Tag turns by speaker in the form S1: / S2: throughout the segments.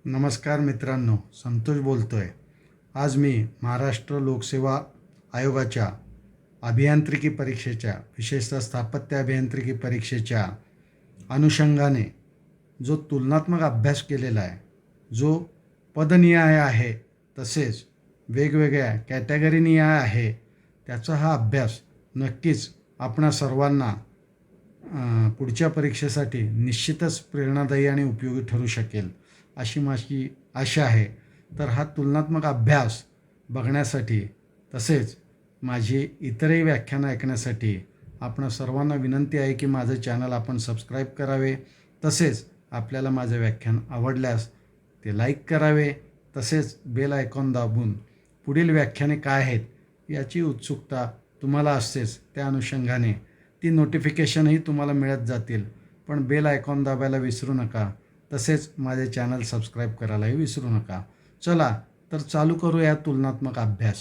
S1: नमस्कार मित्रांनो, संतोष बोलतोय. आज मी महाराष्ट्र लोकसेवा आयोगाच्या अभियांत्रिकी परीक्षेच्या, विशेषतः स्थापत्य अभियांत्रिकी परीक्षेच्या अनुषंगाने जो तुलनात्मक अभ्यास केलेला आहे, जो पदनिहाय आहे, तसेच वेगवेगळ्या कॅटेगरीनिहाय आहे, त्याचा हा अभ्यास नक्कीच आपणा सर्वांना पुढच्या परीक्षेसाठी निश्चितच प्रेरणादायी आणि उपयोगी ठरू शकेल अशी माझी आशा आहे. तर हा तुलनात्मक अभ्यास बघण्यासाठी तसेच माझी इतरही व्याख्यानं ऐकण्यासाठी आपण सर्वांना विनंती आहे की माझं चॅनल आपण सबस्क्राईब करावे. तसेच आपल्याला माझं व्याख्यान आवडल्यास ते लाईक करावे. तसेच बेल आयकॉन दाबून पुढील व्याख्याने काय आहेत याची उत्सुकता तुम्हाला असतेच, त्या अनुषंगाने ती नोटिफिकेशनही तुम्हाला मिळत जातील. पण बेल आयकॉन दाबायला विसरू नका. तसेच माझे चॅनल सबस्क्राईब करायलाही विसरू नका. चला तर चालू करूया तुलनात्मक अभ्यास.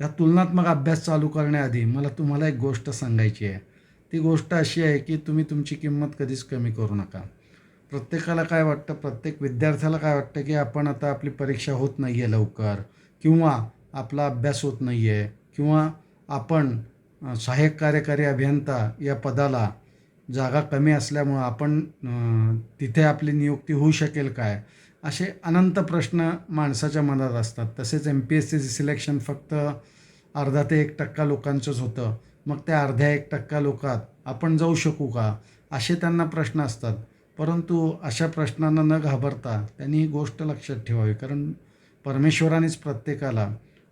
S1: या तुलनात्मक अभ्यास चालू करण्याआधी मला तुम्हाला एक गोष्ट सांगायची आहे. ती गोष्ट अशी आहे की तुम्ही तुमची किंमत कधीच कमी करू नका. प्रत्येकाला काय वाटतं, प्रत्येक विद्यार्थ्याला काय वाटतं की आपण आता आपली परीक्षा होत नाही आहे लवकर, किंवा आपला अभ्यास होत नाही आहे, किंवा आपण सहाय्यक कार्यकारी अभियंता या पदाला जागा कमी असल्यामुळं आपण तिथे आपली नियुक्ती होऊ शकेल काय, असे अनंत प्रश्न माणसाच्या मनात असतात. तसेच MPSC सिलेक्शन फक्त अर्धा ते 1% लोकांचंच होतं. मग त्या अर्ध्या 1% लोकात आपण जाऊ शकू का, असे त्यांना प्रश्न असतात. परंतु अशा प्रश्नांना न घाबरता त्यांनी ही गोष्ट लक्षात ठेवावी, कारण परमेश्वरानेच प्रत्येकाला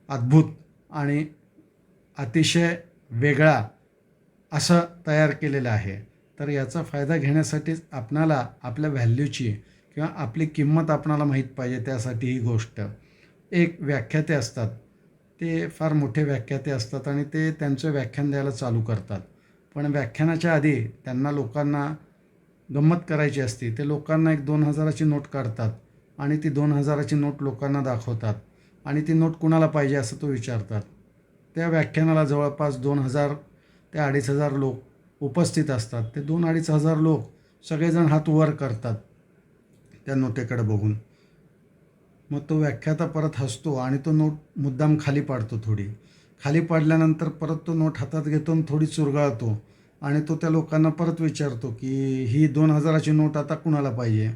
S1: अद्भुत आणि अतिशय वेगळा असं तयार केलेलं आहे. तर याचा फायदा घेण्यासाठीच आपणाला आपल्या व्हॅल्यूची किंवा आपली किंमत आपणाला माहीत पाहिजे. त्यासाठी ही गोष्ट, एक व्याख्याते असतात, ते फार मोठे व्याख्याते असतात आणि ते त्यांचं व्याख्यान द्यायला चालू करतात. पण व्याख्यानाच्या आधी त्यांना लोकांना गंमत करायची असते. ते लोकांना एक 2,000ची नोट काढतात आणि ती 2,000ची नोट लोकांना दाखवतात आणि ती नोट कुणाला पाहिजे असं तो विचारतात. त्या व्याख्यानाला जवळपास 2,000 ते 2,500 लोक उपस्थित असतात. ते 2,000-2,500 लोक सगळेजण हात वर करतात त्या नोटेकडे बघून. मग तो व्याख्याता परत हसतो आणि तो नोट मुद्दाम खाली पाडतो. थोडी खाली पाडल्यानंतर परत तो नोट हातात घेतो आणि थोडी चुरगाळतो आणि तो त्या लोकांना परत विचारतो की ही 2,000ची नोट आता कुणाला पाहिजे.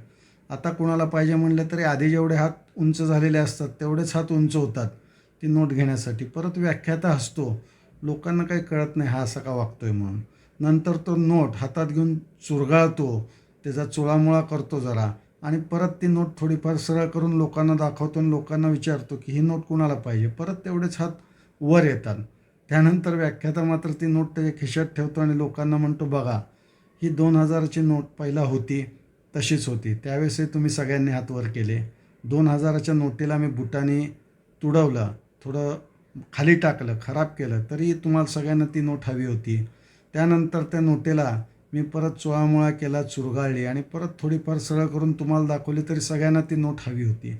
S1: आता कुणाला पाहिजे म्हणलं तरी आधी जेवढे हात उंच झालेले असतात तेवढेच हात उंच होतात ती नोट घेण्यासाठी. परत व्याख्याता हसतो. लोकांना काही कळत नाही हा असा का वागतोय म्हणून. नंतर तो नोट हातात घेऊन चुरगाळतो, त्याचा चुळामुळा करतो जरा आणि परत ती नोट थोडीफार सरळ करून लोकांना दाखवतो आणि लोकांना विचारतो की ही नोट कुणाला पाहिजे. परत तेवढेच हात वर येतात. त्यानंतर व्याख्याता मात्र ती नोट त्याच्या खिशात ठेवतो आणि लोकांना म्हणतो, बघा ही 2,000ची नोट पहिला होती तशीच होती, त्यावेळेसही तुम्ही सगळ्यांनी हात वर केले. 2,000च्या नोटीला मी बुटाने तुडवलं, थोडं खाली टाकलं, खराब केलं, तरी तुम्हाला सगळ्यांना ती नोट हवी होती. त्यानंतर त्या नोटेला मी परत चुळामुळा केला, चुरगाळली आणि परत थोडीफार सरळ करून तुम्हाला दाखवली, तरी सगळ्यांना ती नोट हवी होती.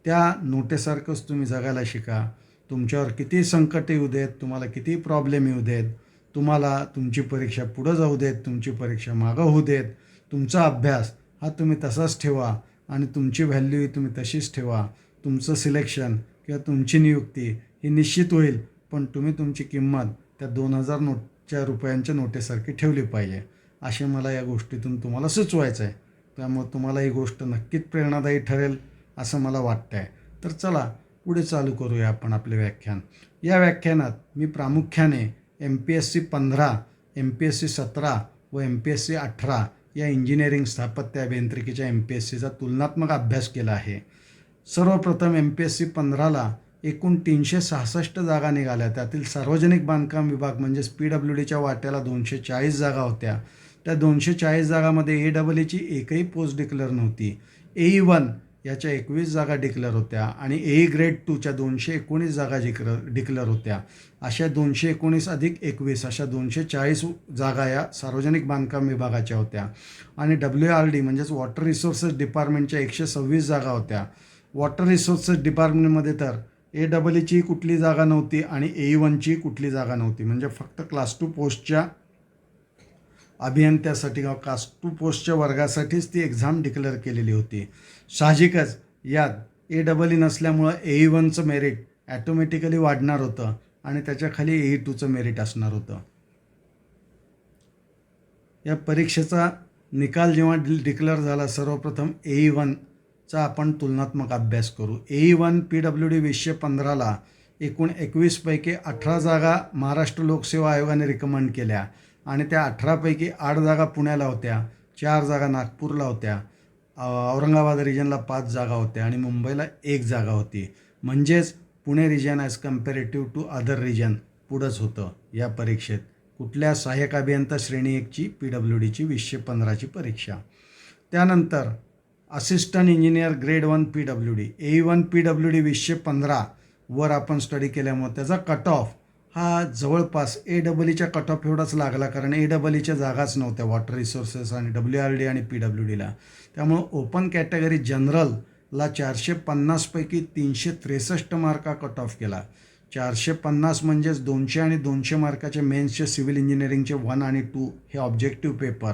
S1: त्या नोटेसारखंच तुम्ही जगायला शिका. तुमच्यावर किती संकट येऊ देत, तुम्हाला किती प्रॉब्लेम येऊ देत, तुम्हाला तुमची परीक्षा पुढं जाऊ देत, तुमची परीक्षा मागं होऊ देत, तुमचा अभ्यास हा तुम्ही तसाच ठेवा आणि तुमची व्हॅल्यू तुम्ही तशीच ठेवा. तुमचं सिलेक्शन किंवा तुमची नियुक्ती ही निश्चित होईल, पण तुम्ही तुमची किंमत त्या 2,000 रुपयांच्या नोटेसारखी ठेवली पाहिजे, असे मला या गोष्टीतून तुम्हाला सुचवायचं आहे. त्यामुळे तुम्हाला ही गोष्ट नक्कीच प्रेरणादायी ठरेल असं मला वाटतं आहे. तर चला पुढे चालू करूया आपण आपले व्याख्यान. या व्याख्यानात मी प्रामुख्याने MPSC 15, MPSC 17 व MPSC 18 या इंजिनिअरिंग स्थापत्य अभियांत्रिकीच्या MPSCचा तुलनात्मक अभ्यास केला आहे. सर्वप्रथम MPSC 15ला एकूण 366 जागा निघाल्या. त्यातील सार्वजनिक बांधकाम विभाग म्हणजेच PWDच्या वाट्याला 240 जागा होत्या. त्या 240 जागामध्ये AEEची एकही पोस्ट डिक्लेअर नव्हती. AE1 याच्या 21 जागा डिक्लेअर होत्या आणि AE ग्रेड 2च्या 219 जागा डिक्लेअर होत्या. अशा 219 अधिक 21 अशा 240 जागा या सार्वजनिक बांधकाम विभागाच्या होत्या. आणि WRD म्हणजेच वॉटर रिसोर्सेस डिपार्टमेंटच्या 126 जागा होत्या. वॉटर रिसोर्सेस डिपार्टमेंटमध्ये तर AEEची कुठली जागा नव्हती आणि AE1ची कुठली जागा नव्हती. म्हणजे फक्त क्लास 2 पोस्टच्या अभियंत्यासाठी किंवा क्लास 2 पोस्टच्या वर्गासाठीच ती एक्झाम डिक्लेअर केलेली होती. साहजिकच यात AEE नसल्यामुळं AE1चं मेरिट ॲटोमॅटिकली वाढणार होतं आणि त्याच्याखाली AE2चं मेरिट असणार होतं. या परीक्षेचा निकाल जेव्हा डिक्लेअर झाला, सर्वप्रथम AE1चा आपण तुलनात्मक अभ्यास करू. AE1 PWD 2015ला एकूण 21 पैकी 18 जागा महाराष्ट्र लोकसेवा आयोगाने रिकमेंड केल्या आणि त्या 18 पैकी 8 जागा पुण्याला होत्या, 4 जागा नागपूरला होत्या, औरंगाबाद रिजनला 5 जागा होत्या आणि मुंबईला 1 जागा होती. म्हणजेच Pune region as comparative to other region पुढंच होतं या परीक्षेत. कुठल्या सहाय्यक अभियंता श्रेणी 1ची PWDची 2015ची परीक्षा. त्यानंतर assistant engineer grade 1 PWD AE1 PWD 2015 वर आपण स्टडी केल्यामुळे त्याचा कट ऑफ हा जवळपास AEEच्या कट ऑफ एवढाच लागला, कारण AEEच्या जागाच नव्हत्या वॉटर रिसोर्सेस आणि WRD आणि PWDला. त्यामुळं ओपन कॅटेगरी जनरलला 450 पैकी 363 मार्का कट ऑफ केला. 450 म्हणजेच 200 आणि 200 मार्काचे मेन्सचे सिव्हिल इंजिनिअरिंगचे 1 आणि 2 हे ऑब्जेक्टिव्ह पेपर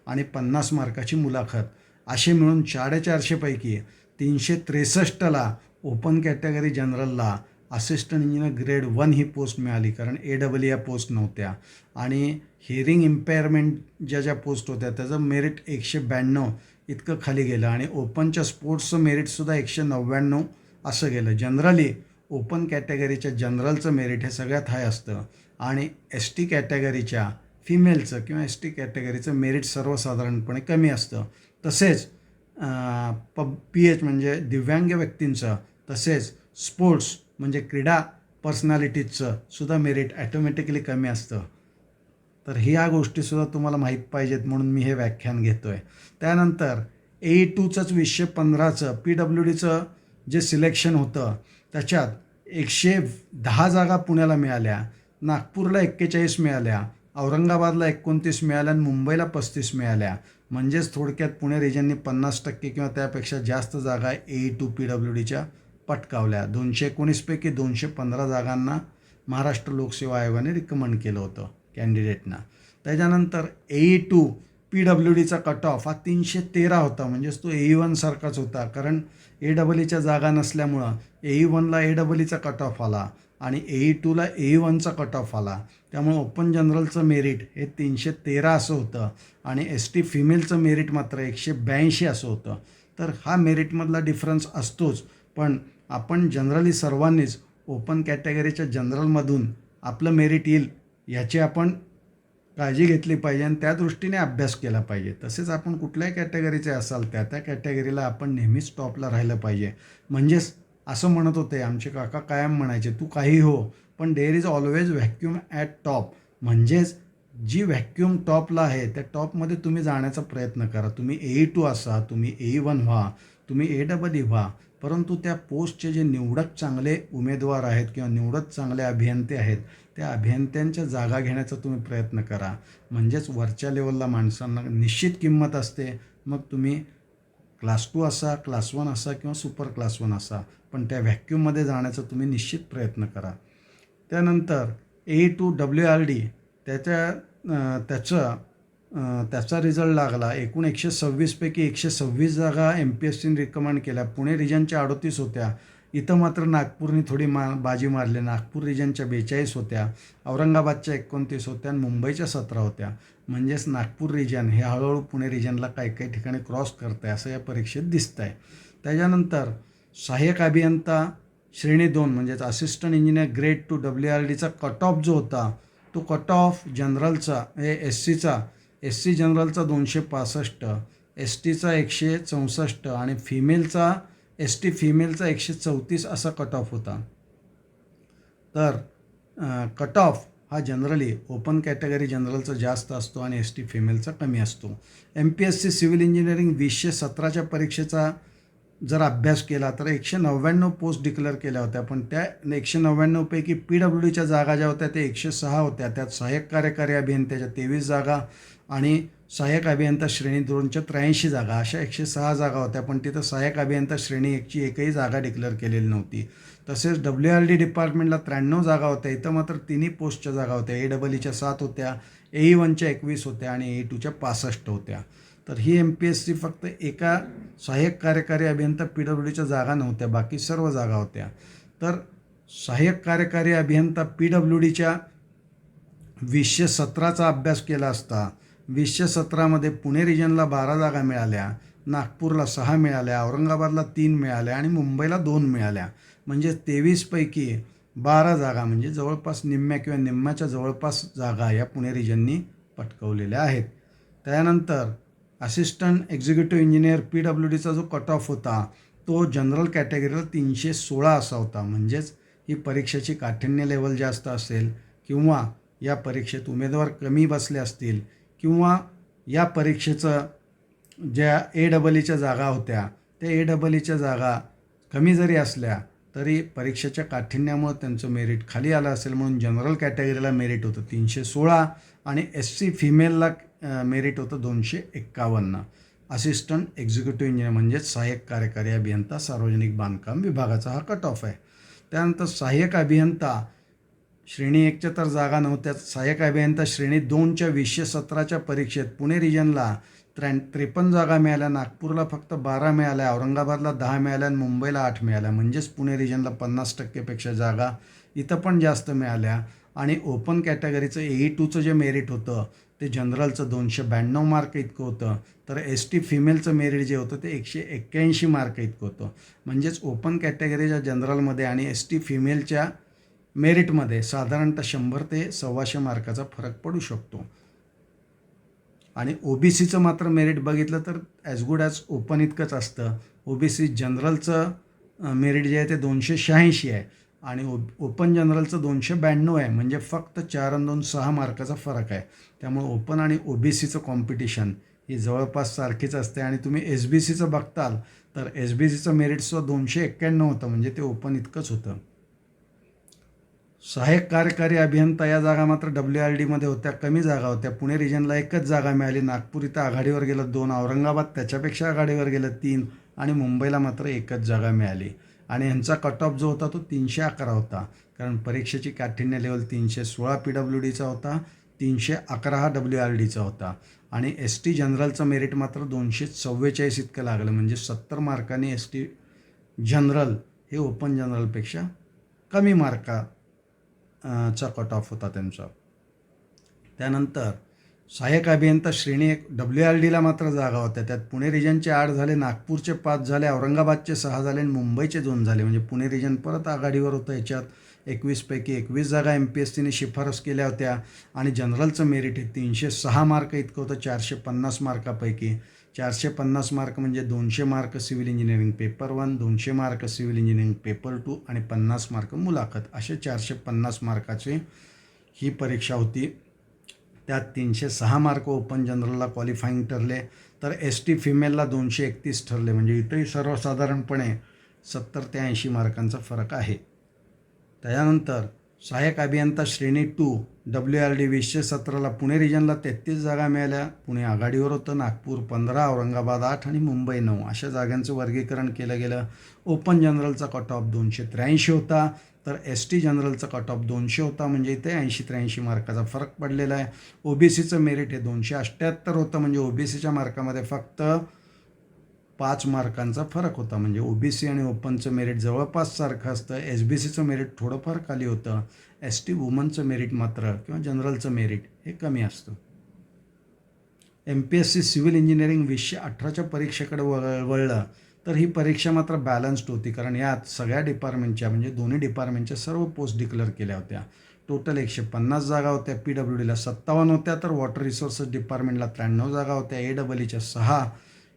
S1: आणि 50 मार्काची मुलाखत असे मिळून 450 पैकी 363ला ओपन कॅटेगरी जनरलला असिस्टंट इंजिनियर ग्रेड 1 ही पोस्ट मिळाली, कारण AEE या पोस्ट नव्हत्या. आणि हिअरिंग इम्पेअरमेंट ज्या पोस्ट होत्या त्याचं मेरिट 192 इतकं खाली गेलं आणि ओपनच्या स्पोर्ट्सचं मेरिटसुद्धा 199 असं गेलं. जनरली ओपन कॅटेगरीच्या जनरलचं मेरिट हे सगळ्यात हाय असतं आणि ST कॅटेगरीच्या फिमेलचं किंवा ST कॅटेगरीचं मेरिट सर्वसाधारणपणे कमी असतं. तसेच PH म्हणजे दिव्यांग व्यक्तींचं, तसेच स्पोर्ट्स म्हणजे क्रीडा पर्सनॅलिटीजचं सुद्धा मेरिट ॲटोमॅटिकली कमी असतं. तर ह्या गोष्टीसुद्धा तुम्हाला माहीत पाहिजेत म्हणून मी हे व्याख्यान घेतो आहे. त्यानंतर AE2चंच 2015चं PWDचं जे सिलेक्शन होतं त्याच्यात 110 जागा पुण्याला मिळाल्या, नागपूरला 41 मिळाल्या, औरंगाबादला 29 मिळाल्या आणि मुंबईला 35 मिळाल्या. म्हणजेच थोडक्यात पुणे रिजनने 50% किंवा त्यापेक्षा जास्त जागा AE2 PWDच्या पटकावल्या. 219 पैकी 215 जागांना महाराष्ट्र लोकसेवा आयोगाने रिकमेंड केलं होतं कॅन्डिडेटना. त्याच्यानंतर AE2 PWDचा कट ऑफ हा 313 होता, म्हणजेच तो AE1 सारखाच होता, कारण AEEच्या जागा नसल्यामुळं AE1ला AEEचा कट ऑफ आला आणि AE2ला AE1चा कट ऑफ आला. त्यामुळे ओपन जनरलचं मेरिट हे 313 असं होतं आणि ST फिमेलचं मेरिट मात्र 182 असं होतं. तर हा मेरिटमधला डिफरन्स असतोच, पण आपण जनरली सर्वांनीच ओपन कॅटेगरीच्या जनरलमधून आपलं मेरिट येईल याची आपण काळजी घेतली पाहिजे आणि त्या दृष्टीने अभ्यास केला पाहिजे. तसेच आपण कुठल्याही कॅटेगरीचे असाल त्या कॅटेगरीला आपण नेहमीच टॉपला राहिलं पाहिजे. म्हणजेच असं म्हणत होते आमचे काका, कायम म्हणायचे, तू काही हो पण there is always vacuum at top. म्हणजेच जी व्हॅक्यूम टॉपला आहे त्या टॉपमध्ये तुम्ही जाण्याचा प्रयत्न करा. तुम्ही AE2 असा, तुम्ही AE1 व्हा, तुम्ही AEE व्हा, परंतु त्या पोस्टचे जे निवडक चांगले उमेदवार आहेत किंवा निवडक चांगले अभियंते आहेत त्या अभियंत्यांच्या जागा घेण्याचा तुम्ही प्रयत्न करा. म्हणजेच वरच्या लेवलला माणसांना निश्चित किंमत असते. मग तुम्ही क्लास 2 असा, क्लास 1 असा किंवा सुपर क्लास 1 असा, पण त्या व्हॅक्यूममध्ये जाण्याचा तुम्ही निश्चित प्रयत्न करा. त्यानंतर AE2 WRD त्याचा रिझल्ट लागला. एकूण 126 पैकी 126 जागा MPSCने रिकमेंड केल्या. पुणे रिजनच्या 38 होत्या. इथं मात्र नागपूरने थोडी बाजी मारली. नागपूर रिजनच्या 42 होत्या, औरंगाबादच्या 29 होत्या आणि मुंबईच्या 17 होत्या. म्हणजेच नागपूर रिजन हे हळूहळू पुणे रिजनला काही ठिकाणी क्रॉस करत आहे असं या परीक्षेत दिसतं आहे. त्याच्यानंतर सहाय्यक अभियंता श्रेणी 2 म्हणजेच असिस्टंट इंजिनियर ग्रेड 2 WRDचा कट ऑफ जो होता तो कट ऑफ जनरलचा SC जनरलचा 265, STचा 164 आणि ST फिमेलचा 134 असा कट ऑफ होता. तर कट ऑफ हा जनरली ओपन कॅटेगरी जनरलचा जास्त असतो आणि ST फिमेलचा कमी असतो. MPSC सिव्हिल इंजिनिअरिंग 2017च्या परीक्षेचा जर अभ्यास केला तर 199 पोस्ट डिक्लेअर केल्या होत्या, पण त्या 199 पैकी PWDच्या जागा ज्या होत्या त्या 106 होत्या. त्यात सहाय्यक कार्यकारी अभियंत्याच्या 23 जागा आणि सहाय्यक अभियंता श्रेणी 2च्या 83 जागा अशा 106 जागा होत्या. पण तिथं सहाय्यक अभियंता श्रेणी 1ची एकही जागा डिक्लेअर केलेली नव्हती. तसेच WRD डिपार्टमेंटला 93 जागा होत्या. इथं मात्र तिन्ही पोस्टच्या जागा होत्या. AEEच्या 7 होत्या, AE1च्या 21 होत्या आणि AE2च्या 65 होत्या. तर ही MPSC फक्त एका सहाय्यक कार्यकारी अभियंता PWDच्या जागा नव्हत्या, बाकी सर्व जागा होत्या. तर सहाय्यक कार्यकारी अभियंता PWDच्या 2017चा अभ्यास केला असता 2017मध्ये पुणे रिजनला 12 जागा मिळाल्या, नागपूरला 6 मिळाल्या, औरंगाबादला 3 मिळाल्या आणि मुंबईला 2 मिळाल्या. म्हणजे 23 पैकी 12 जागा म्हणजे जवळपास निम्म्या किंवा निम्म्याच्या जवळपास जागा या पुणे रिजननी पटकवलेल्या आहेत. त्यानंतर असिस्टंट एक्झिक्युटिव्ह इंजिनियर PWDचा जो कट ऑफ होता तो जनरल कॅटेगरीला 316 असा होता. म्हणजेच ही परीक्षेची काठिण्य लेवल जास्त असेल किंवा या परीक्षेत उमेदवार कमी बसले असतील किंवा या परीक्षेचं ज्या AEEच्या जागा होत्या त्या AEEच्या जागा कमी जरी असल्या तरी परीक्षेच्या काठिण्यामुळे त्यांचं मेरिट खाली आलं असेल म्हणून जनरल कॅटेगरीला मेरिट होतं 316 आणि SC फिमेलला मेरिट होतं 251. असिस्टंट एक्झिक्युटिव्ह इंजिनियर म्हणजेच सहाय्यक कार्यकारी अभियंता सार्वजनिक बांधकाम विभागाचा हा कट ऑफ आहे. त्यानंतर सहाय्यक अभियंता श्रेणी 1च्या तर जागा नव्हत्याच. सहाय्यक अभियंता श्रेणी 2च्या 2017च्या परीक्षेत पुणे रिजनला 53 जागा मिळाल्या, नागपूरला फक्त 12 मिळाल्या, औरंगाबादला 10 मिळाल्या आणि मुंबईला 8 मिळाल्या. म्हणजेच पुणे रिजनला 50%पेक्षा जागा इथं पण जास्त मिळाल्या. आणि ओपन कॅटेगरीचं AE2चं जे मेरिट होतं ते जनरलचं 292 मार्क इतकं होतं, तर ST फिमेलचं मेरिट जे होतं ते 181 मार्क इतकं होतं. म्हणजेच ओपन कॅटेगरीच्या जनरलमध्ये आणि ST फिमेलच्या मेरिटमध्ये साधारणतः 100 ते 125 मार्काचा फरक पडू शकतो. आणि OBCचं मात्र मेरिट बघितलं तर ॲज गुड ॲज ओपन इतकंच असतं. OBC जनरलचं मेरिट जे आहे ते 286 आहे आणि ओपन जनरलचं 292 आहे. म्हणजे फक्त 4 आणि 2 6 मार्काचा फरक आहे. त्यामुळे ओपन आणि OBCचं कॉम्पिटिशन ही जवळपास सारखीच असते. आणि तुम्ही SBCचं बघताल तर SBCचं मेरिटसुद्धा 291 होतं, म्हणजे ते ओपन इतकंच होतं. सहाय्यक कार्यकारी अभियंता या जागा मात्र WRDमध्ये होत्या, कमी जागा होत्या. पुणे रिजनला 1च जागा मिळाली, नागपूर इथं आघाडीवर गेलं 2, औरंगाबाद त्याच्यापेक्षा आघाडीवर गेलं 3 आणि मुंबईला मात्र 1च जागा मिळाली. आणि ह्यांचा कट ऑफ जो होता तो 311 होता, कारण परीक्षेची काठिण्य लेवल 316 PWDचा होता, 311 हा WRDचा होता. आणि ST जनरलचं मेरिट मात्र 244 इतकं लागलं. म्हणजे 70 मार्कांनी ST जनरल हे ओपन जनरलपेक्षा कमी चा कट ऑफ होता त्यांचा. त्यानंतर सहाय्यक अभियंता श्रेणी 1 WRDला मात्र जागा होत्या. त्यात पुणे रिजनचे 8 झाले, नागपूरचे 5 झाले, औरंगाबादचे 6 झाले आणि मुंबईचे 2 झाले. म्हणजे पुणे रिजन परत आघाडीवर होतं. याच्यात 21 पैकी 21 जागा MPSCने शिफारस केल्या होत्या आणि जनरलचं मेरिट हे 306 मार्क इतकं होतं 450 मार्कापैकी. 450 मार्क म्हणजे 200 mark civil engineering paper 1, 200 mark civil engineering paper 2 आणि 50 मार्क मुलाखत, असे 450 मार्काची ही परीक्षा होती. त्यात 306 मार्क ओपन जनरलला क्वालिफाईंग ठरले, तर ST फिमेलला 231 ठरले. म्हणजे इथंही सर्वसाधारणपणे 70 ते 80 मार्कांचा फरक आहे. त्यानंतर सहाय्यक अभियंता श्रेणी 2 WRD 2017ला पुणे रिजनला 33 जागा मिळाल्या, पुणे आघाडीवर होतं, नागपूर 15, औरंगाबाद 8 आणि मुंबई 9 अशा जागांचं वर्गीकरण केलं गेलं. ओपन जनरलचा कट ऑफ 283 होता, तर ST जनरलचा कट ऑफ 200 होता. म्हणजे इथे 80-83 मार्काचा फरक पडलेला आहे. OBCचं मेरिट हे 278 होतं, म्हणजे OBCच्या मार्कामध्ये फक्त 5 मार्कांचा फरक होता. म्हणजे OBC आणि ओपनचं मेरिट जवळपास सारखं असतं. SBCचं मेरिट थोडंफार खाली होतं. ST वुमनचं मेरिट मात्र किंवा जनरलचं मेरिट हे कमी असतं. MPSC सिव्हिल इंजिनिअरिंग 2018च्या परीक्षेकडे वळलं तर ही परीक्षा मात्र बॅलन्स्ड होती, कारण यात सगळ्या डिपार्टमेंटच्या म्हणजे दोन्ही डिपार्टमेंटच्या सर्व पोस्ट डिक्लेअर केल्या होत्या. टोटल 150 जागा होत्या, PWDला 57 होत्या, तर वॉटर रिसोर्सेस डिपार्टमेंटला 93 जागा होत्या, AEEच्या 6,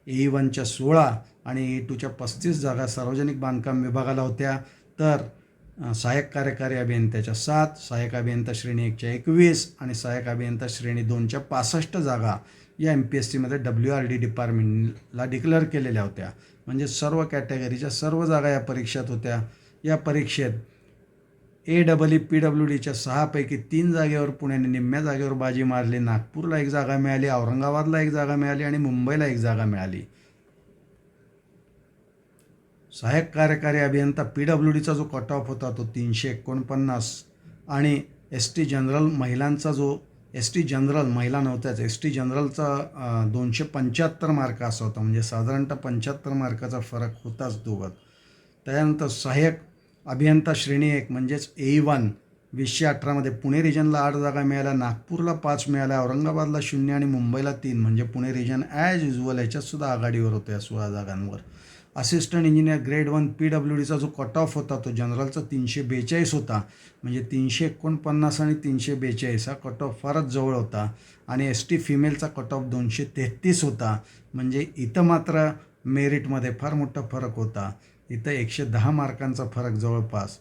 S1: AE1च्या 16 आणि AE2च्या 35 जागा सार्वजनिक बांधकाम विभागाला होत्या. तर सहाय्यक कार्यकारी अभियंत्याच्या 7, सहाय्यक अभियंता श्रेणी 1च्या 21 आणि सहाय्यक अभियंता श्रेणी 2च्या 65 जागा या MPSCमध्ये WRD डिपार्टमेंटला डिक्लेअर केलेल्या होत्या. म्हणजे सर्व कॅटेगरीच्या सर्व जागा या परीक्षेत होत्या. या परीक्षेत AEE PWDच्या 6 पैकी 3 जागेवर पुण्याने निम्म्या जागेवर बाजी मारली. नागपूरला 1 जागा मिळाली, औरंगाबादला 1 जागा मिळाली आणि मुंबईला 1 जागा मिळाली. सहाय्यक कार्यकारी अभियंता PWDचा जो कट ऑफ होता तो 349 आणि ST जनरल महिलांचा जो एस टी जनरल महिला नव्हत्याच, एस टी जनरलचा 275 मार्क असा होता, म्हणजे साधारणतः 75 मार्काचा फरक होताच दोघात. त्यानंतर सहाय्यक अभियंता श्रेणी 1 म्हणजेच A1 2018मध्ये पुणे रिजनला 8 जागा मिळाल्या, नागपूरला 5 मिळाल्या, औरंगाबादला 0 आणि मुंबईला 3. म्हणजे पुणे रिजन ॲज युजल याच्यातसुद्धा आघाडीवर होतं या 16 जागांवर. असिस्टंट इंजिनियर ग्रेड 1 PWDचा जो कट ऑफ होता तो जनरलचा 342 होता, म्हणजे 349 आणि 342 हा कट ऑफ फारच जवळ होता. आणि एस टी फिमेलचा कट ऑफ 233 होता, म्हणजे इथं मात्र मेरिटमध्ये फार मोठा फरक होता. इथं 110 मार्कांचा फरक जवळपास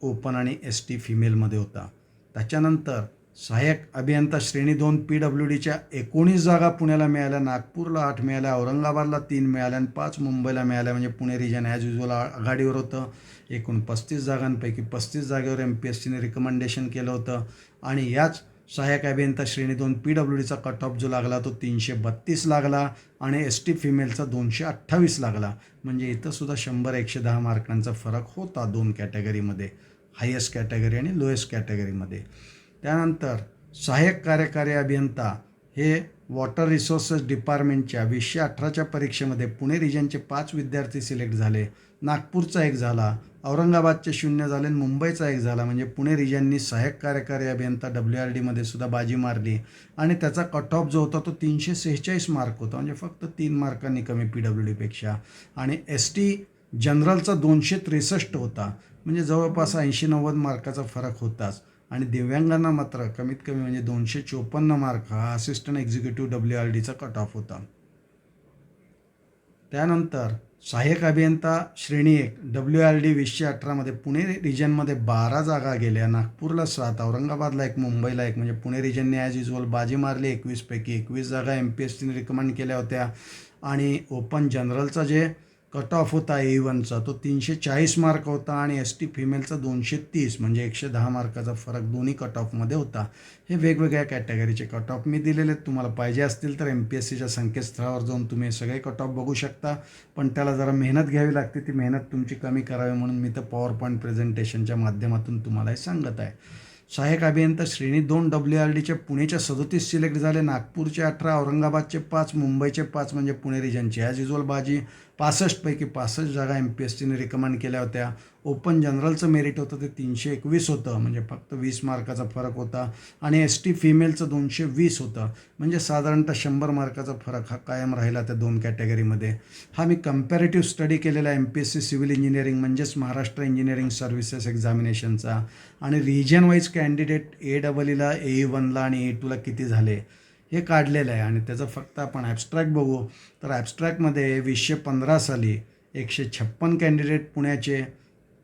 S1: ओपन आणि एस टी फिमेलमध्ये होता. त्याच्यानंतर सहाय्यक अभियंता श्रेणी 2 PWDच्या 19 जागा पुण्याला मिळाल्या, नागपूरला 8 मिळाल्या, औरंगाबादला 3 मिळाल्या आणि 5 मुंबईला मिळाल्या. म्हणजे पुणे रिजन ॲज युजल आघाडीवर होतं. एकूण 35 जागांपैकी 35 जागेवर MPSCने रिकमेंडेशन केलं होतं. आणि याच सहाय्यक अभियंता श्रेणी 2 PWDचा कट ऑफ जो लागला तो 332 लागला आणि एस टी फिमेलचा 228 लागला. म्हणजे इथंसुद्धा 100-110 मार्कांचा फरक होता दोन कॅटेगरीमध्ये, हायेस्ट कॅटेगरी आणि लोएस्ट कॅटेगरीमध्ये. त्यानंतर सहाय्यक कार्यकारी अभियंता हे वॉटर रिसोर्सेस डिपार्टमेंटच्या 2018च्या परीक्षेमध्ये पुणे रिजनचे 5 विद्यार्थी सिलेक्ट झाले, नागपूरचा 1 झाला, औरंगाबादचे 0 झाले आणि मुंबईचा 1 झाला. म्हणजे पुणे रिजननी सहाय्यक कार्यकारी अभियंता WRDमध्ये सुद्धा बाजी मारली आणि त्याचा कट ऑफ जो होता तो 346 मार्क होता, म्हणजे फक्त 3 मार्कांनी कमी PWDपेक्षा. आणि एस टी जनरलचा 263 होता, म्हणजे जवळपास 80-90 मार्काचा फरक होताच. आणि दिव्यांगांना मात्र कमीत कमी म्हणजे 254 मार्क हा असिस्टंट एक्झिक्युटिव्ह WRDचा कट ऑफ होता. त्यानंतर सहाय्यक अभियंता श्रेणी 1 WRD 2018मध्ये पुणे रिजनमध्ये 12 जागा गेल्या, नागपूरला 7, औरंगाबादला 1, मुंबईला 1. म्हणजे पुणे रिजनने ॲज युजल बाजी मारली. 21 पैकी 21 जागा MPSCने रिकमेंड केल्या होत्या. आणि ओपन जनरलचा जे कट ऑफ होता A1चा तो 340 मार्क होता आणि एस टी फिमेलचा 230, म्हणजे 110 मार्काचा फरक दोन्ही कट ऑफमध्ये होता. हे वेगवेगळ्या कॅटेगरीचे कट ऑफ मी दिलेले आहेत. तुम्हाला पाहिजे असतील तर MPSCच्या संकेतस्थळावर जाऊन तुम्ही सगळे कट ऑफ बघू शकता, पण त्याला जरा मेहनत घ्यावी लागते. ती मेहनत तुमची कमी करावी म्हणून मी तर पॉवर पॉईंट प्रेझेंटेशनच्या माध्यमातून तुम्हाला हे सांगत आहे. सहाय्यक अभियंता श्रेणी 2 WRDच्या पुणेच्या 37 सिलेक्ट झाले, नागपूरचे 18, औरंगाबादचे 5, मुंबईचे 5. म्हणजे पुणे रिजनची ॲज युजल बाजी. 65 पैकी 65 जागा MPSCने रिकमेंड केल्या होत्या. ओपन जनरलचं मेरिट होतं ते 321 होतं, म्हणजे फक्त 20 मार्काचा फरक होता. आणि एस टी फिमेलचं 220 होतं, म्हणजे साधारणतः 100 मार्काचा फरक हा कायम राहिला त्या दोन कॅटेगरीमध्ये. हा मी कम्पॅरेटिव्ह स्टडी केलेला MPSC सिव्हिल इंजिनिअरिंग म्हणजेच महाराष्ट्र इंजिनिअरिंग सर्व्हिसेस एक्झामिनेशनचा. आणि रिजन वाईज कॅन्डिडेट AEEला, A1ला आणि A2ला किती झाले हे काढलेलं आहे. आणि त्याचं फक्त आपण ॲब्स्ट्रॅक्ट बघू तर ॲब्स्ट्रॅक्टमध्ये 2015 साली 156 कॅन्डिडेट पुण्याचे,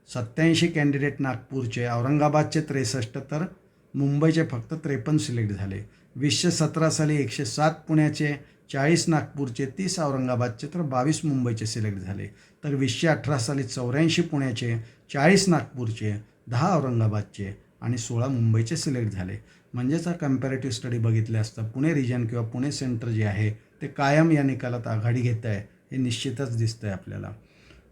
S1: 87 कॅन्डिडेट नागपूरचे, औरंगाबादचे 63 तर मुंबईचे फक्त 53 सिलेक्ट झाले. 2017 साली 107 पुण्याचे, 40 नागपूरचे, 30 औरंगाबादचे तर 22 मुंबईचे सिलेक्ट झाले. तर 2018 साली 84 पुण्याचे, 40 नागपूरचे, 10 औरंगाबादचे आणि 16 मुंबईचे सिलेक्ट झाले. म्हणजेच हा कम्पॅरेटिव्ह स्टडी बघितले असता पुणे रिजन किंवा पुणे सेंटर जे आहे ते कायम या निकालात आघाडी घेत आहे हे निश्चितच दिसतं आहे आपल्याला.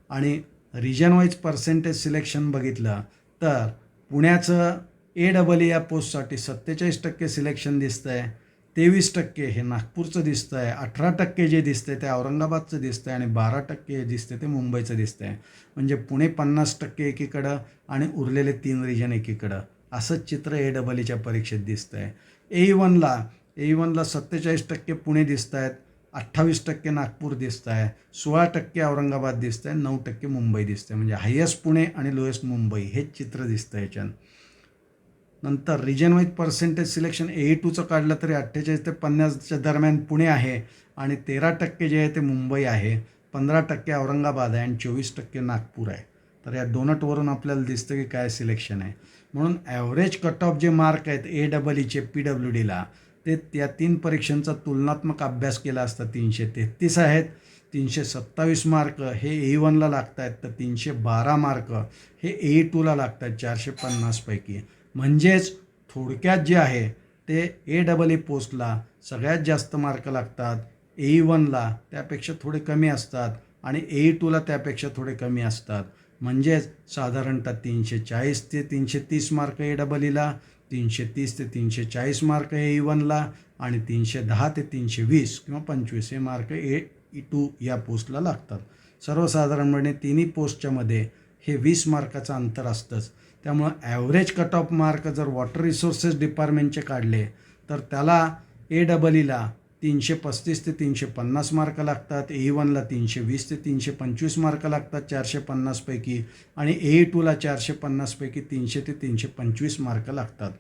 S1: आणि रिजन वाईज पर्सेंटेज सिलेक्शन बघितलं तर पुण्याचं AEE या पोस्टसाठी 47% सिलेक्शन दिसतं आहे, 23% हे नागपूरचं दिसतं आहे, 18% जे दिसतं आहे ते औरंगाबादचं दिसतं आहे आणि 12% हे दिसतं ते मुंबईचं दिसतं आहे. म्हणजे पुणे 50% एकीकडं आणि उरलेले 3 रिजन एकीकडं, असंच चित्र AEEच्या परीक्षेत दिसतं आहे. A1ला 47% पुणे दिसत आहेत, 28% नागपूर दिसत आहे, 16% औरंगाबाद दिसतं आहे, 9% मुंबई दिसतं आहे. म्हणजे हायेस्ट पुणे आणि लोएस्ट मुंबई हेच चित्र दिसतं आहे याच्यानं. नंतर रिजन वाईज पर्सेंटेज सिलेक्शन A2चं काढलं तरी 48 ते 50च्या दरम्यान पुणे आहे आणि 13% जे आहे ते मुंबई आहे, 15% औरंगाबाद आहे आणि 24% नागपूर आहे. तर या दोनटवरून आपल्याला दिसतं की काय सिलेक्शन आहे. म्हणून ॲव्हरेज कट ऑफ जे मार्क आहेत AEEचे PWDला ते त्या 3 परीक्षांचा तुलनात्मक अभ्यास केला असता 333 आहेत. 327 मार्क हे A1ला लागत आहेत, तर 312 मार्क हे A2ला लागत आहेत 450 पैकी. म्हणजेच थोडक्यात जे आहे ते AEE पोस्टला सगळ्यात जास्त मार्क लागतात, A1ला त्यापेक्षा थोडे कमी असतात आणि A2ला त्यापेक्षा थोडे कमी असतात. म्हणजेच साधारणतः 340 ते 330 मार्क AEEला, 330 ते 340 मार्क हे E1ला आणि 310 ते 320 किंवा 25 हे मार्क E2 या पोस्टला लागतात. सर्वसाधारणपणे तिन्ही पोस्टच्या मध्ये हे 20 मार्काचं अंतर असतंच. त्यामुळं ॲव्हरेज कट ऑफ मार्क जर वॉटर रिसोर्सेस डिपार्टमेंटचे काढले तर त्याला AEEला 335 ते 350 मार्क लागतात, E1ला 320 ते 325 मार्क लागतात 450 पैकी, आणि E2ला 450 पैकी 300 ते 325 मार्क लागतात.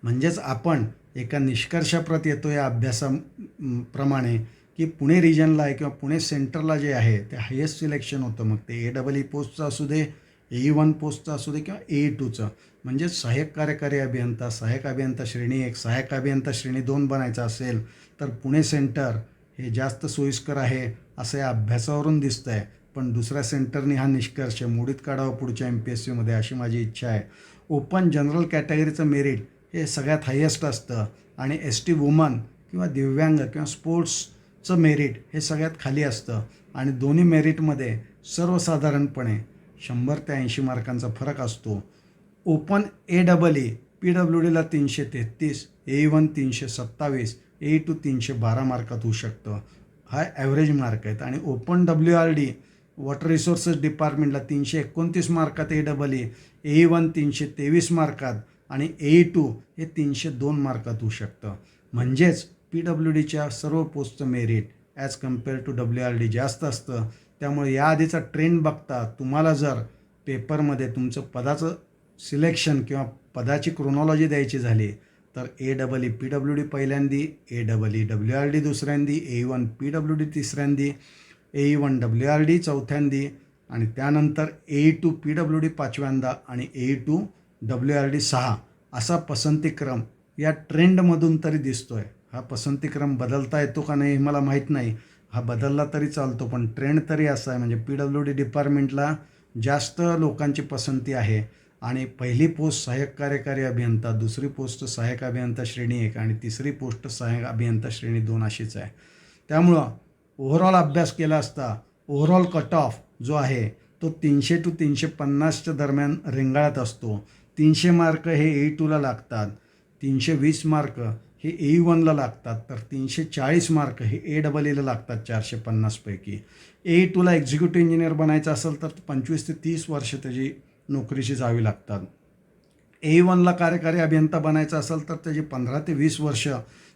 S1: म्हणजेच आपण एका निष्कर्षाप्रत येतो या अभ्यासाप्रमाणे की पुणे रिजनला आहे किंवा पुणे सेंटरला जे आहे ते हायेस्ट सिलेक्शन होतं. मग ते AEE पोस्टचं असू दे, E1 पोस्टचं असू दे किंवा E2चं. म्हणजे सहाय्यक कार्यकारी अभियंता, सहाय्यक अभियंता श्रेणी 1, सहाय्यक अभियंता श्रेणी 2 बनायचं असेल तर पुणे सेंटर हे जास्त सोयीस्कर आहे असं या अभ्यासावरून दिसतं आहे. पण दुसऱ्या सेंटरने हा निष्कर्ष मोडीत काढावा पुढच्या MPSCमध्ये अशी माझी इच्छा आहे. ओपन जनरल कॅटेगरीचं मेरिट हे सगळ्यात हायेस्ट असतं आणि ST वुमन किंवा दिव्यांग किंवा स्पोर्ट्सचं मेरिट हे सगळ्यात खाली असतं. आणि दोन्ही मेरिटमध्ये सर्वसाधारणपणे 100 ते 80 मार्कांचा फरक असतो. ओपन AEE PWDला 333, E1 327, E2 312 मार्कात होऊ शकतं. हा ॲव्हरेज मार्क आहेत. आणि ओपन WRD वॉटर रिसोर्सेस डिपार्टमेंटला 329 मार्कात AEE, E1 323 मार्कात आणि E2 हे 302 मार्कात होऊ शकतं. म्हणजेच PWDच्या सर्व पोस्टचं merit as compare to WRD जास्त असतं. त्यामुळे याआधीचा ट्रेंड बघता तुम्हाला जर पेपरमध्ये तुमचं पदाचं सिलेक्शन किंवा पदाची क्रोनॉलॉजी द्यायची झाली तर AEE PWD पहिल्यांदी, AEE WRD दुसऱ्यांदी, E1 PWD तिसऱ्यांदी, E1 WRD चौथ्यांदी आणि त्यानंतर E2 PWD पाचव्यांदा आणि E2 WRD 6 असा पसंतीक्रम या ट्रेंडमधून तरी दिसतोय. हा पसंतीक्रम बदलता येतो का नाही मला माहीत नाही. हा बदलला तरी चालतो, पण ट्रेंड तरी असा आहे. म्हणजे PWD डिपार्टमेंटला जास्त लोकांची पसंती आहे. आणि पहिली पोस्ट सहाय्यक कार्यकारी अभियंता, दुसरी पोस्ट सहाय्यक अभियंता श्रेणी 1 आणि तिसरी पोस्ट सहाय्यक अभियंता श्रेणी 2 अशीच आहे. त्यामुळं ओव्हरऑल अभ्यास केला असता ओव्हरऑल कट ऑफ जो आहे तो 300 to 350च्या दरम्यान रेंगाळत असतो. 300 मार्क हे E2ला लागतात, 320 मार्क हे E1ला लागतात, तर 340 मार्क हे AEEला लागतात 450 पैकी. E2ला एक्झिक्युटिव्ह इंजिनियर बनायचं असेल तर 25 ते 30 वर्ष त्याची नोकरीशी जावी लागतात. E1ला कार्यकारी अभियंता बनायचं असेल तर त्याची 15 ते 20 वर्ष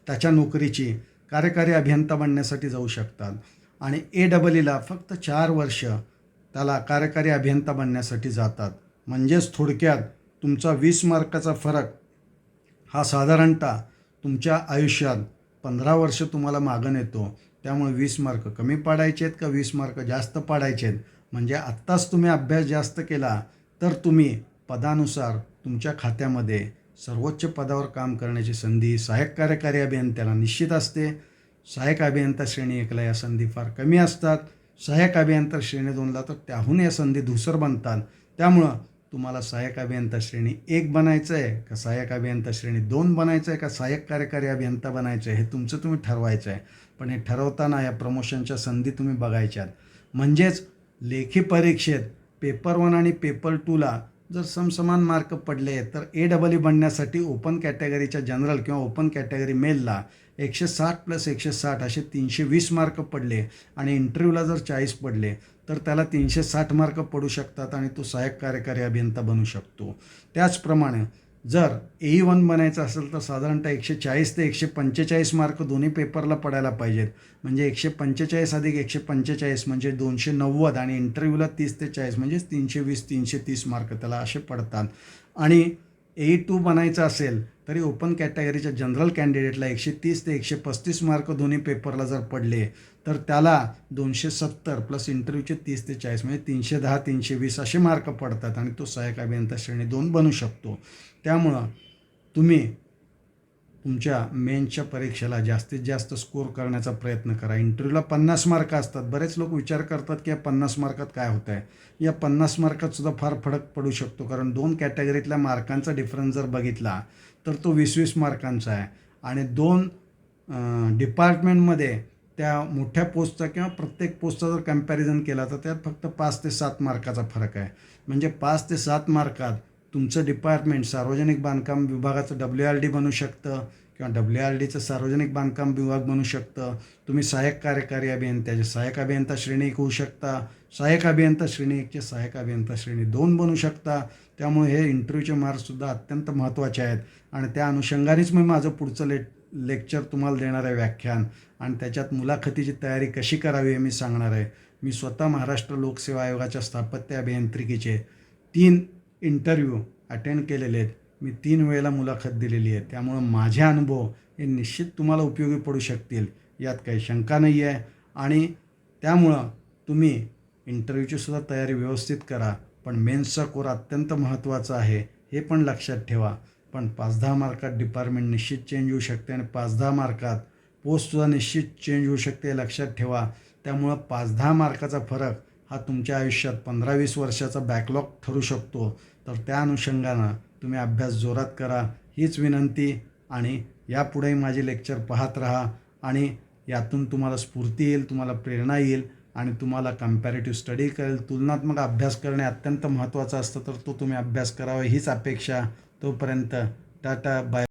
S1: त्याच्या नोकरीची कार्यकारी अभियंता बनण्यासाठी जाऊ शकतात. आणि AEEला फक्त 4 वर्ष त्याला कार्यकारी अभियंता बनण्यासाठी जातात. म्हणजेच थोडक्यात तुमचा 20 मार्काचा फरक हा साधारणतः तुमच्या आयुष्यात 15 वर्ष तुम्हाला मागं येतो. त्यामुळे 20 मार्क कमी पाडायचे आहेत का 20 मार्क जास्त पाडायचे आहेत. म्हणजे आत्ताच तुम्ही अभ्यास जास्त केला तर तुम्ही पदानुसार तुमच्या खात्यामध्ये सर्वोच्च पदावर काम करण्याची संधी सहाय्यक कार्यकारी अभियंत्याला निश्चित असते. सहाय्यक अभियंता श्रेणी 1ला या संधी फार कमी असतात. सहाय्यक अभियंता श्रेणी 2ला तर त्याहून या संधी धूसर बनतात. त्यामुळं तुम्हाला सहाय्यक अभियंता श्रेणी 1 बनायचं आहे का सहाय्यक अभियंता श्रेणी 2 बनायचं आहे का सहाय्यक कार्यकारी अभियंता बनायचं आहे हे तुमचं तुम्ही ठरवायचं आहे. पण हे ठरवताना या प्रमोशनच्या संधी तुम्ही बघायच्यात. म्हणजेच लेखी परीक्षेत पेपर 1 आणि पेपर 2ला जर समसमान मार्क पडले तर AEE बनण्यासाठी ओपन कॅटेगरीच्या जनरल किंवा ओपन कॅटेगरी मेलला 160 + 160 असे 320 मार्क पडले आणि इंटरव्ह्यूला जर 40 पडले तर त्याला 360 मार्क पडू शकतात आणि तो सहाय्यक कार्यकारी अभियंता बनू शकतो. त्याचप्रमाणे जर E1 बनायचं असेल तर साधारणतः 140 ते 145 मार्क दोन्ही पेपरला पडायला पाहिजेत. म्हणजे 145 अधिक 145 म्हणजे 290 आणि इंटरव्ह्यूला 30 ते 40 म्हणजेच 320 330 मार्क त्याला असे पडतात. आणि E2 बनायचं असेल तरी ओपन कॅटेगरीच्या जनरल कॅन्डिडेटला 130 ते 135 मार्क दोन्ही पेपरला जर पडले तर त्याला 270 प्लस इंटरव्ह्यूचे 30 ते 40 म्हणजे 310 320 असे मार्क पडतात आणि तो सहाय्यक अभियंता श्रेणी 2 बनू शकतो. त्यामुळं तुम्ही तुमच्या मेन्सच्या परीक्षेला जास्तीत जास्त स्कोर करण्याचा प्रयत्न करा. इंटरव्ह्यूला 50 मार्क असतात. बरेच लोक विचार करतात की या 50 मार्कात काय होतं आहे. या 50 मार्कात सुद्धा फार फरक पडू शकतो, कारण 2 कॅटेगरीतल्या मार्कांचा डिफरन्स जर बघितला तर तो 20-20 मार्कांचा आहे. आणि 2 डिपार्टमेंटमध्ये त्या मोठ्या पोस्टचा किंवा प्रत्येक पोस्टचा जर कम्पॅरिझन केला तर त्यात फक्त 5 ते 7 मार्काचा फरक आहे. म्हणजे 5 ते 7 मार्कात तुमचं डिपार्टमेंट सार्वजनिक बांधकाम विभागाचं WRD बनू शकतं किंवा WRDचं सार्वजनिक बांधकाम विभाग बनू शकतं. तुम्ही सहाय्यक कार्यकारी अभियंत्याचे सहाय्यक अभियंता श्रेणी 1 होऊ शकता. सहाय्यक अभियंता श्रेणी 1चे सहाय्यक अभियंता श्रेणी 2 बनू शकता. त्यामुळे हे इंटरव्ह्यूचे मार्क्ससुद्धा अत्यंत महत्त्वाचे आहेत आणि त्या अनुषंगानेच मी माझं पुढचं लेक्चर तुम्हाला देणार आहे, व्याख्यान, आणि त्याच्यात मुलाखतीची तयारी कशी करावी हे मी सांगणार आहे. मी स्वतः महाराष्ट्र लोकसेवा आयोगाच्या स्थापत्य अभियांत्रिकीचे 3 इंटरव्ह्यू अटेंड केलेले आहेत. मी 3 वेळेला मुलाखत दिलेली आहे. त्यामुळं माझे अनुभव हे निश्चित तुम्हाला उपयोगी पडू शकतील, यात काही शंका नाही आहे. आणि त्यामुळं तुम्ही इंटरव्ह्यूची सुद्धा तयारी व्यवस्थित करा. पण मेन्सचा कोर अत्यंत महत्त्वाचा आहे, हे पण लक्षात ठेवा. पण 5-10 मार्कात डिपार्टमेंट निश्चित चेंज होऊ शकते आणि 5-10 मार्कात पोस्टसुद्धा निश्चित चेंज होऊ शकते, हे लक्षात ठेवा. त्यामुळं 5-10 मार्काचा फरक हा तुमच्या आयुष्यात 15-20 वर्षाचा बॅकलॉग ठरू शकतो. तर त्या अनुषंगानं तुम्ही अभ्यास जोरात करा, हीच विनंती. आणि यापुढेही माझे लेक्चर पाहत राहा आणि यातून तुम्हाला स्फूर्ती येईल, तुम्हाला प्रेरणा येईल आणि तुम्हाला कम्पॅरेटिव्ह स्टडी करेल. तुलनात्मक अभ्यास करणे अत्यंत महत्त्वाचं असतं, तर तो तुम्ही अभ्यास करावा हीच अपेक्षा. तोपर्यंत टाटा, बाय.